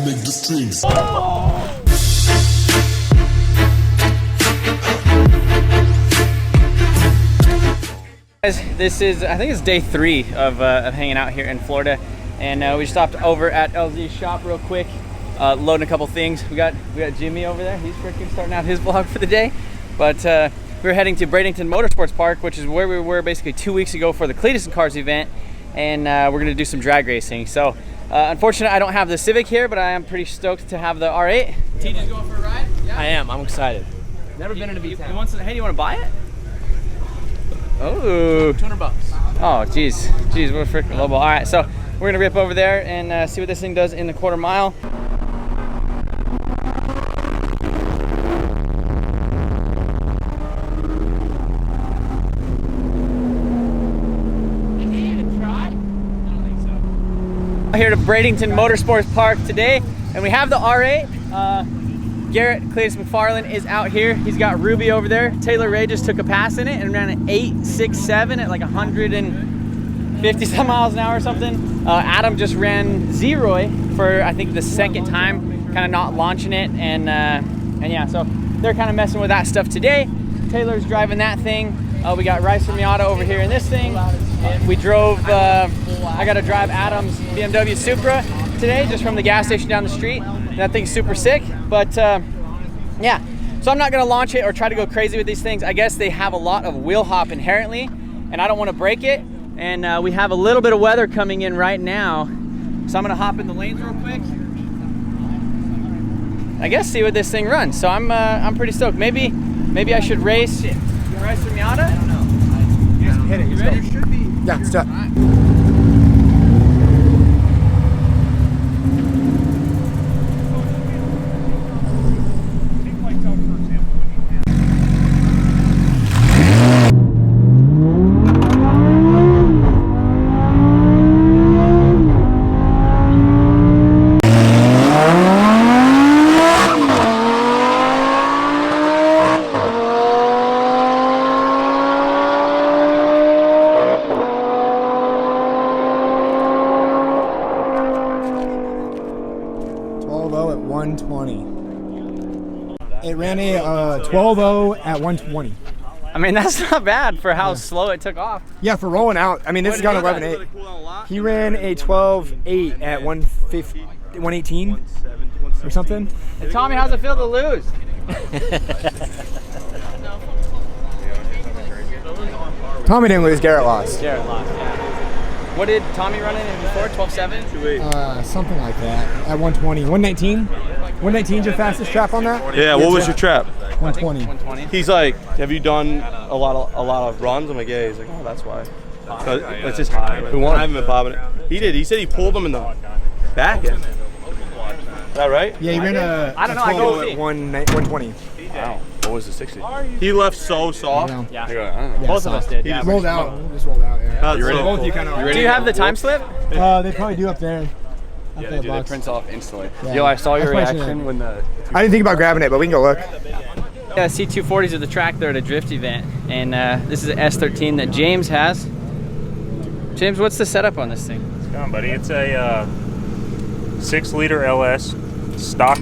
make the strings. Guys, this is, I think it's day 3 of hanging out here in Florida, and we stopped over at LZ's shop real quick, loading a couple things. We got Jimmy over there. He's freaking starting out his vlog for the day. But we're heading to Bradenton Motorsports Park, which is where we were basically 2 weeks ago for the Cleetus Cars event, and we're gonna do some drag racing. So unfortunately, I don't have the Civic here, but I am pretty stoked to have the R8. TJ's going for a ride? Yeah? I am. I'm excited. Never been in a V10. Hey, do you want to buy it? Oh, 200 bucks. Oh, geez, what a freaking low ball. All right, so we're gonna rip over there and see what this thing does in the quarter mile. Here to Bradenton Motorsports Park today, and we have the R8. Garrett Cleetus Mcfarland is out here. He's got Ruby over there. Taylor Ray just took a pass in it and ran an 8.67 at like 150 some miles an hour or something. Adam just ran Zeroy for I think the second time, kind of not launching it, and yeah, so they're kind of messing with that stuff today. Taylor's driving that thing. We got Rice from Miata over here in this thing. We drove, I got to drive Adam's BMW Supra today, just from the gas station down the street. That thing's super sick, but yeah. So I'm not gonna launch it or try to go crazy with these things. I guess they have a lot of wheel hop inherently, and I don't want to break it. And we have a little bit of weather coming in right now, so I'm gonna hop in the lanes real quick. I guess see what this thing runs. So I'm pretty stoked. Maybe I should race from Miata. I don't know. Just hit it. You ready? It should be. Yeah, it's done. Right. 120. It ran a 12.0 at 120. I mean, that's not bad for how slow it took off. Yeah, for rolling out. I mean, this has got 11.8. He ran a 12.8 at 118 or something. Hey, Tommy, how's it feel to lose? Tommy didn't lose, Garrett lost. Garrett lost, yeah. What did Tommy run in before? 12.7? Something like that. At 120. 119? 119's your fastest trap on that? Yeah, what was your trap? 120. 120. He's like, have you done a lot of runs? I'm like, yeah. He's like, oh, that's why. It's just high. Who won? I haven't been popping it. He did. He said he pulled them in the back end. Is that right? Yeah, he ran a I don't know. I go at 120. Wow. What was the 60? He left so soft. Yeah. I don't know. Both of us did. He Yeah. just rolled out. Just rolled out. Yeah. You ready? Both you kind of. Do you have the time slip? They probably do up there. Yeah, they do. It prints off instantly. Yeah. Yo, I saw your That's reaction when the... I didn't think about grabbing it, but we can go look. Yeah, C240s are the track there at a drift event, and this is an S13 that James has. James, what's the setup on this thing? It's gone, buddy. It's a 6-liter LS stock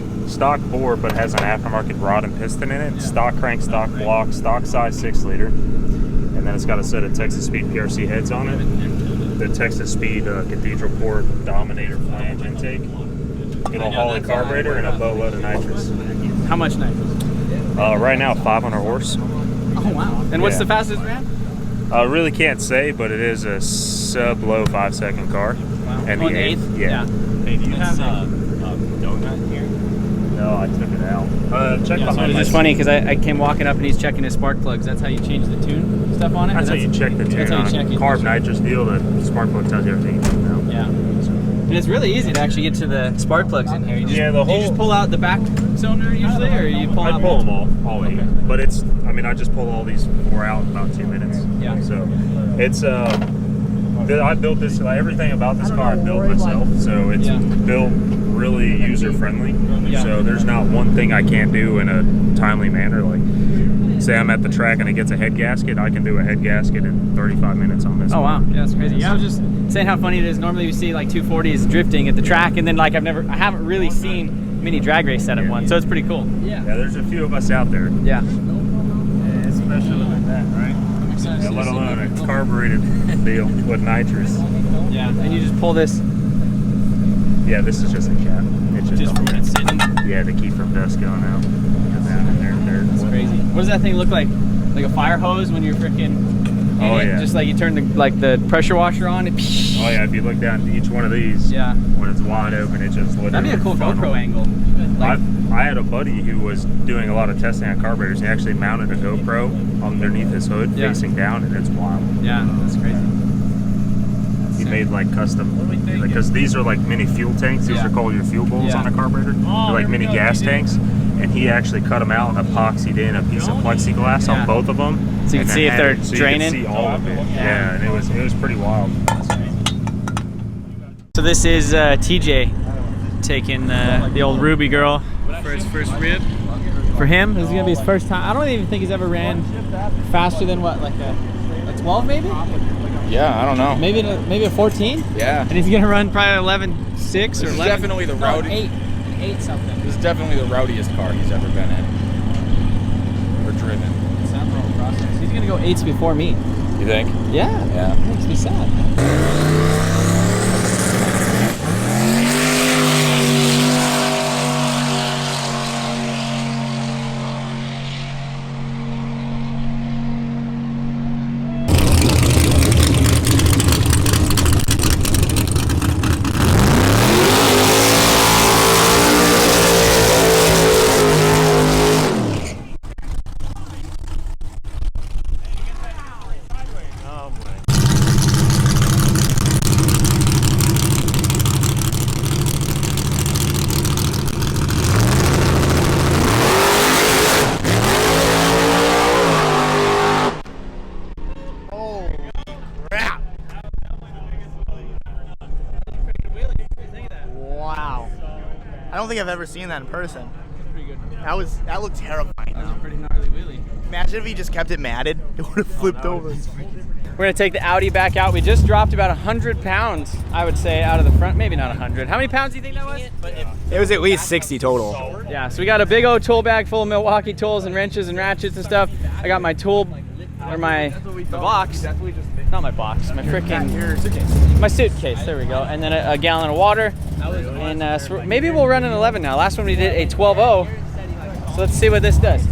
bore, but has an aftermarket rod and piston in it. Stock crank, stock block, stock size 6-liter, and then it's got a set of Texas Speed PRC heads on it. The Texas Speed Cathedral Port Dominator flange intake, good old Hawley carburetor, and a boatload of nitrous. How much nitrous? Right now, 500 horse. Oh, wow. And what's the fastest ran? Really can't say, but it is a sub-low 5-second car. Wow. And Oh, the eighth? Yeah. Hey, do you have a donut here? No, I took it out. Check behind It's funny because I came walking up and he's checking his spark plugs. That's how you change the tune stuff on it? That's how you check the tune on a carb nitrous deal. The spark plug tells you everything you need to know. Yeah. And it's really easy to actually get to the spark plugs in here. You just, Yeah, do you just pull out the back cylinder usually, or you pull out I pull them multiple? all 8. Okay. But it's, I mean, I just pull all these 4 out in about 2 minutes. Yeah. So it's, I built this, everything about this car I built myself. So it's built really user friendly. Yeah. So there's not one thing I can't do in a timely manner. Like say I'm at the track and it gets a head gasket, I can do a head gasket in 35 minutes on this. Oh wow, yeah, that's crazy. Yeah, I was just saying how funny it is. Normally you see like 240s drifting at the track, and then like I haven't really seen mini drag race setup one, so it's pretty cool. Yeah, there's a few of us out there. Yeah. Especially like that, right? Yeah, let alone a carbureted deal with nitrous. Yeah, and you just pull this. Yeah, this is just a cap. It's Just from when it's sitting. Yeah, to keep from dust going out. That's crazy. What does that thing look like? Like a fire hose when you're freaking. Oh yeah. Just like you turn the pressure washer on. Oh yeah. If you look down to each one of these. Yeah. When it's wide open, it just literally. That'd be a cool GoPro angle. Like, I had a buddy who was doing a lot of testing on carburetors. He actually mounted a GoPro underneath his hood, facing down, and it's wild. Yeah, that's crazy. He made like custom, because these are like mini fuel tanks. These are called your fuel bowls on a carburetor. They're like mini gas tanks, and he actually cut them out and epoxied in a piece of plexiglass on both of them. So you can see if they're draining. You can see all of it. Yeah, and it was pretty wild. So this is TJ taking the old Ruby girl for his first rib. For him, this is gonna be his first time. I don't even think he's ever ran faster than what, like a 12 maybe? Yeah, I don't know. Maybe a 14? Yeah. And he's gonna run probably 11.6 or 11. Definitely the rowdy. 8 something. This is definitely the rowdiest car he's ever been in or driven. He's gonna go 8s before me. You think? Yeah. Yeah. That makes me sad. Wow. I don't think I've ever seen that in person. Pretty good. That looked terrifying. That was a pretty gnarly wheelie. Imagine if he just kept it matted. It would have flipped over. We're gonna take the Audi back out. We just dropped about 100 pounds, I would say, out of the front. Maybe not 100. How many pounds do you think that was? It was at least 60 total. Yeah, so we got a big old tool bag full of Milwaukee tools and wrenches and ratchets and stuff. I got my tool, or my box. Not my box, my freaking, my suitcase, there we go. And then a gallon of water. And so maybe we'll run an 11 now. Last one we did a 12.0. So let's see what this does.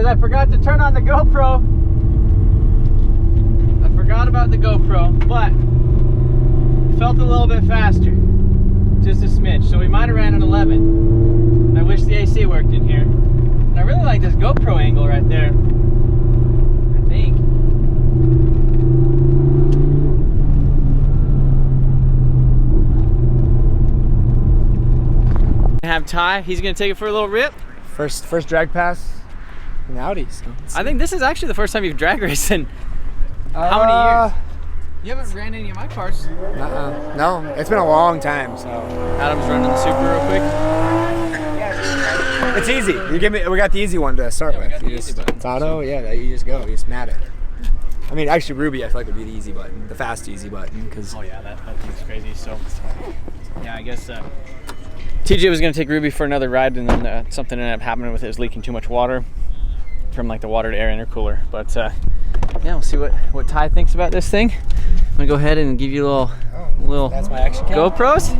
I forgot to turn on the GoPro. I forgot about the GoPro, but it felt a little bit faster. Just a smidge. So we might have ran an 11. And I wish the AC worked in here. And I really like this GoPro angle right there. I think. Have Ty, he's gonna take it for a little rip. First drag pass in Audis. I think this is actually the first time you've drag raced in how many years? You haven't ran any of my cars. No, it's been a long time. So Adam's running the Super real quick. it's easy. We got the easy one to start with. It's auto. Yeah, you just go. You just mat it. I mean, actually, Ruby, I feel like would be the easy button, the fast easy button, because. Oh yeah, that thing's crazy. So yeah, I guess TJ was gonna take Ruby for another ride, and then something ended up happening with it. It was leaking too much water from like the water to air intercooler. But yeah, we'll see what Ty thinks about this thing. I'm gonna go ahead and give you a little That's my action cam. GoPros.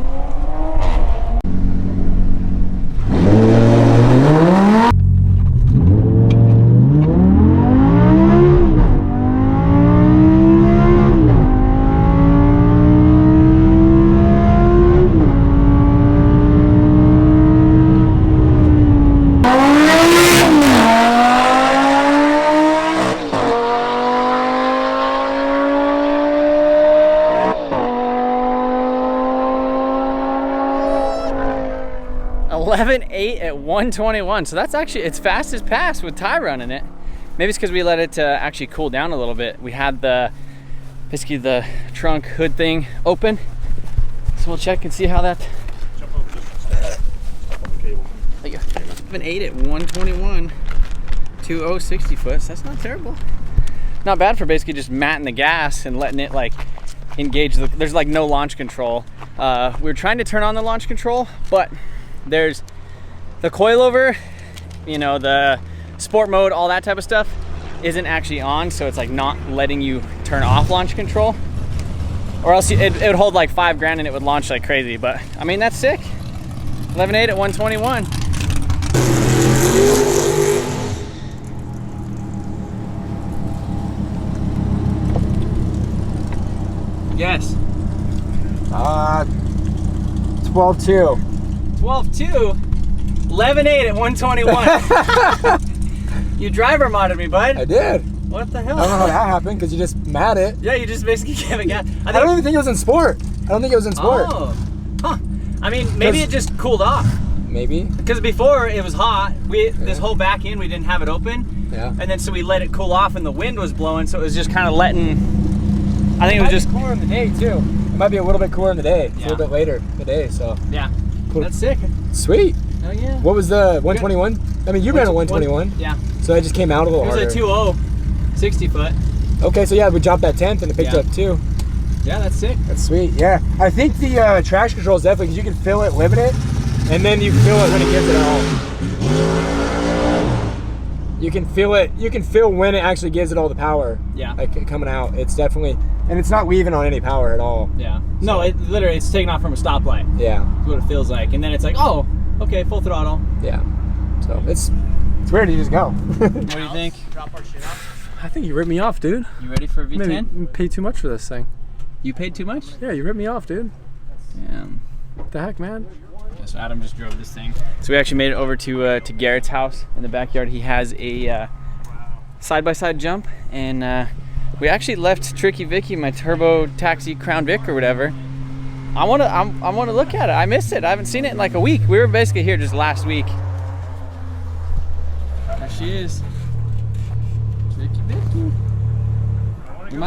At 121, so that's actually its fastest pass with Ty running it. Maybe it's because we let it actually cool down a little bit. We had the basically the trunk hood thing open. So we'll check and see how that. There you go. I've an 8 at 121, 2.0 60 foot. So that's not terrible. Not bad for basically just matting the gas and letting it like engage the. There's like no launch control. We were trying to turn on the launch control, but there's the coilover, you know, the sport mode, all that type of stuff isn't actually on, so it's like not letting you turn off launch control, or else it would hold like $5 grand and it would launch like crazy. But I mean, that's sick. 11.8 at 121. Yes. 12.2. 12.2. 11.8 at 121. You driver modded me, bud. I did. What the hell? I don't know how that happened because you just mat it. Yeah, you just basically gave it gas. I don't even think it was in sport. I don't think it was in sport. Oh. Huh. I mean, maybe it just cooled off. Maybe. Because before it was hot. This whole back end we didn't have it open. Yeah. And then so we let it cool off and the wind was blowing, so it was just kind of letting. I think it was just cooler in the day too. It might be a little bit cooler in the day. It's Yeah. a little bit later in the day, so. Yeah. Cool. That's sick. Sweet. Oh yeah. What was the 121? I mean, you ran a 121. Yeah. So it just came out a little It harder. was a 2.0 60 foot. Okay, so yeah, we dropped that 10th and it picked Yeah. up 2. Yeah, that's sick. That's sweet. Yeah, I think the traction control is definitely because you can feel it, limit it, and then you feel it when it gives it all. You can feel it. You can feel when it actually gives it all the power. Yeah. Like coming out. It's definitely, and it's not weaving on any power at all. Yeah. No, it literally it's taking off from a stoplight. Yeah. That's what it feels like, and then it's like, oh, okay, full throttle. Yeah. So it's weird to just go. What do you think? Drop our shit off. I think you ripped me off, dude. You ready for a V10? Maybe you paid too much for this thing. You paid too much? Yeah, you ripped me off, dude. Yeah. What the heck, man? Yeah, so Adam just drove this thing. So we actually made it over to Garrett's house in the backyard. He has a side-by-side jump, and we actually left Tricky Vicky, my turbo taxi Crown Vic or whatever. I want to look at it. I missed it. I haven't seen it in like a week. We were basically here just last week. There she is. Tricky Vicky. We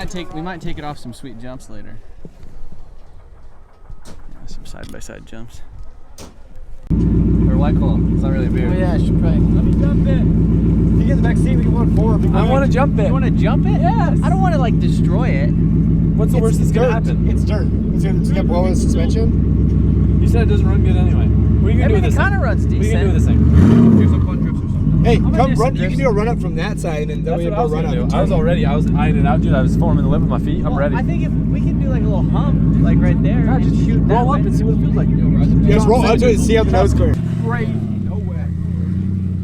might take it off some sweet jumps later. Yeah, some side-by-side jumps. Or White Claw. It's not really beer. Oh yeah, I should probably. Let me jump in. If you get in the back seat, we can go forward. I want to jump it. You want to jump it? Yes. I don't want to like destroy it. What's the worst that's gonna happen? It's dirt. It's gonna blow in the suspension. You said it doesn't run good anyway. What are you gonna do with this Everything kind of thing? runs What are you decent. gonna do with this thing? Do some fun trips or something. Hey, gonna come do some run. You can drifts. do a run up from that side, and then That's we what I go was run gonna up. do. I was already. I was eyeing it out, dude. I was forming the lip with my feet. I'm ready. I think if we can do like a little hump, like right there, God, and just shoot that roll up way. and see what it feels like. Just roll up to it and see how the nose clears. Great. No way.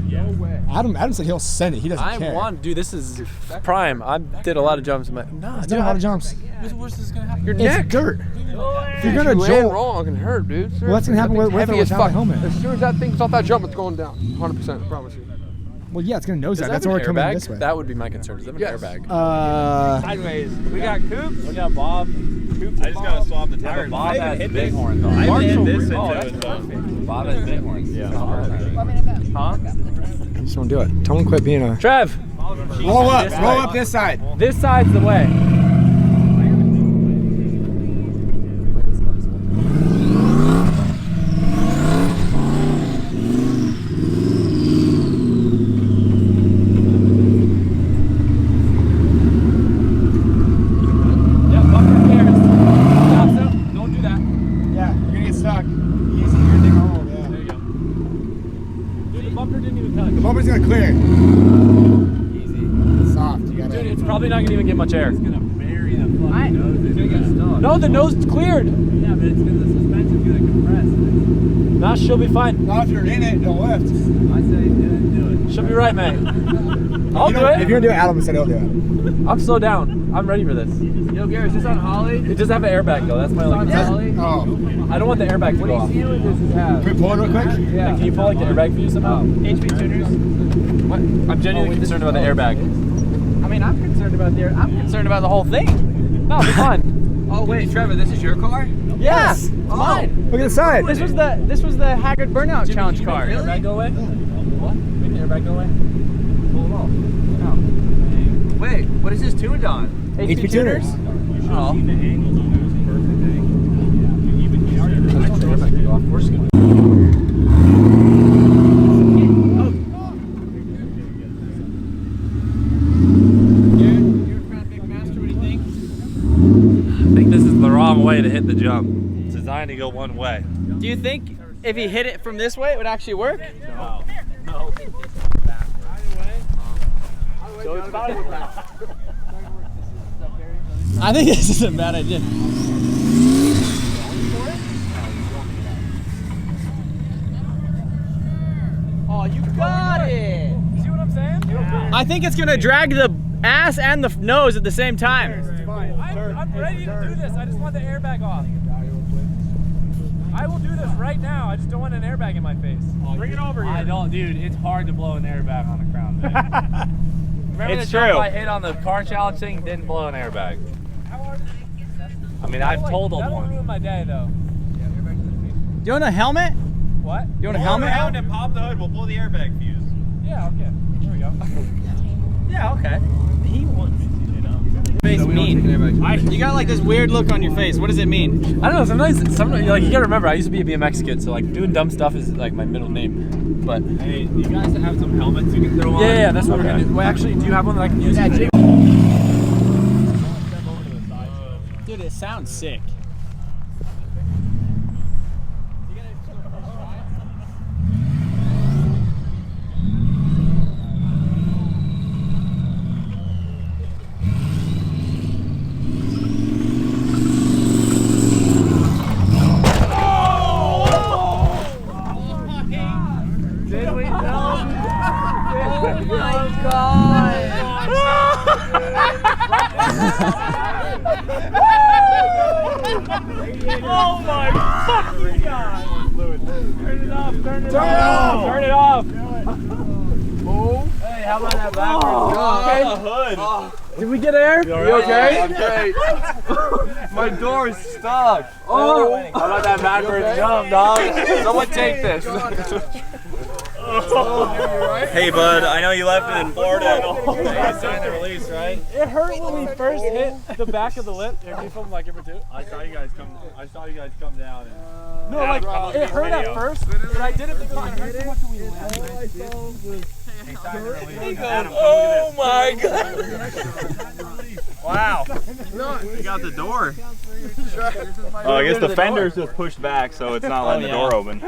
No way. Adam said he'll send it. He doesn't I care. want, dude. This is prime. I did a lot of jumps. No, I did a lot of jumps. What's the worst that's gonna happen? Your neck. It's dirt. If you're gonna land jolt, wrong, it can hurt, dude. well, that's gonna happen with or Heavy as without a fuck. helmet. As soon as that thing's off that jump, it's going down. 100%, I promise you. Well, yeah, it's gonna nose Does that. that That's have why an we're coming airbag? this way. That would be my concern. Does it have an Yes. airbag? Sideways. We got Coops. We got Bob. Coops. I just gotta swap the tires. Bob has bighorn though. I haven't hit this Oh, into that's it, so. perfect. Bob has bighorns. Yeah. Huh? Just don't do it. Tell him quit being a. Trev, Roll up. Roll up this side. this side's the way. Yeah, bumper clearance. Stop, stop. Don't do that. Yeah, you're gonna get stuck. Easy, you're gonna dig a hole. Yeah. There you go. Dude, the bumper didn't even touch. The bumper's gonna clear. Easy. Soft. You gotta. Dude, it's probably not gonna even get much air. I, No, the nose cleared. yeah, but it's because the suspension's gonna compress. Nah, she'll be fine. Now, if you're in it, it'll lift. I say do it. She'll be right, mate. I'll do If it. you're gonna do it, Adam said he'll do it. I'm so down. I'm ready for this. Yo, Garrett, is this on Holly? It does have an airbag though. That's my only concern. Holly? Oh. I don't want the airbag to go off. See what this is have. Can we pull it real quick? Like, can you pull like the airbag for you somehow? HB tuners. What? I'm genuinely concerned about the airbag. I mean, I'm concerned about the whole thing. No, it's fine. Oh wait, Trevor, this is your car? Yes. Mine. Look at the side. This was the Haggard Burnout Challenge Can you car. make the airbag go away? What? Make the airbag go away? Pull it off. Wait, what is this tuned on? HB tuners. Oh. I think this is the wrong way to hit the jump. It's designed to go one way. Do you think if he hit it from this way, it would actually work? No. I think this is a bad idea. Oh, you got it! See what I'm saying? I think it's gonna drag the ass and the nose at the same time. I'm ready to do this. I just want the airbag off. I will do this right now. I just don't want an airbag in my face. Bring it over here. I don't, dude. It's hard to blow an airbag on a Crown Vic. Remember It's the jump true. I hit on the car challenge thing? Didn't blow an airbag. I mean, I've totaled one. That'll ruin my day, though. Do you want a helmet? What? You want a helmet? And pop the hood. We'll pull the airbag fuse. Yeah, okay. There we go. Yeah, okay. He wants it, you know. Face mean. You got like this weird look on your face. What does it mean? I don't know. Sometimes like you gotta remember, I used to be a BMX kid, so like doing dumb stuff is like my middle name. But Hey, you guys have some helmets you can throw on? yeah, that's what we're gonna do. Well, actually, do you have one that I can use? Yeah, dude, it sounds sick. Oh my fucking god! Turn it off! Turn it off! Turn it off! Hey, how about that backwards? Okay. Did we get air? You okay? I'm great. My door is stuck. Oh! How about that backwards jump, dog? Someone take this. Hey, bud, I know you left it in Florida. You signed the release, right? It hurt when we first hit the back of the lip. Can you film like every two? I saw you guys come down. And, No, like it hurt at first, but I didn't think it was gonna hurt so much when we landed. oh my god! Wow. You got the door. Oh, I guess the fender's just pushed back, so it's not letting the door open.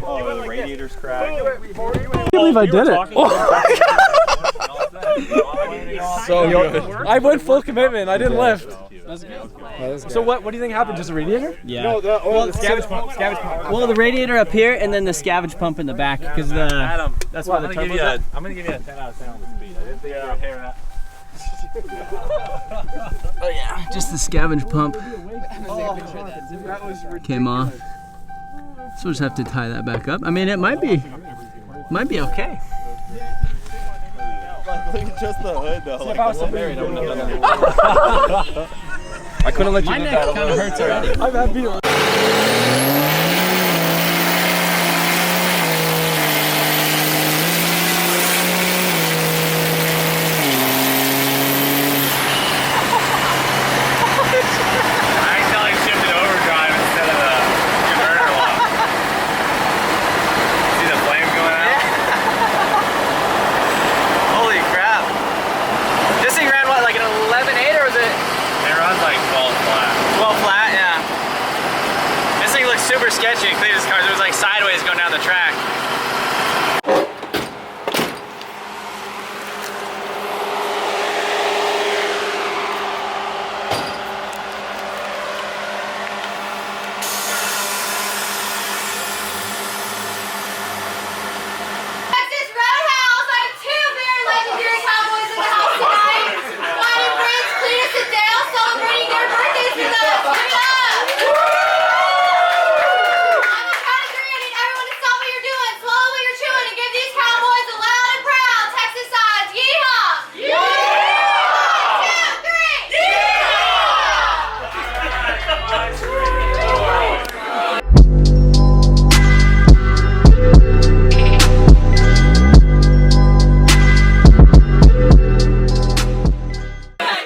Oh, the radiator's cracked. I can't believe I did it. So I went full commitment. I didn't lift. So what do you think happened? Just a radiator? Yeah. No, the scavenge pump. Scavenge pump. Well, the radiator up here, and then the scavenge pump in the back, because Adam, that's why the turbo's up. I'm gonna give you a 10 out of 10 on the speed. I didn't think you would hear that. Oh yeah, just the scavenge pump came off. So we'll just have to tie that back up. I mean, it might be okay. Look at just the hood though. If I was married, I wouldn't have done that. I couldn't let you My get neck that kind of hurts already. I've had beer. Super sketchy. Cleetus cars, it was like sideways going down the track.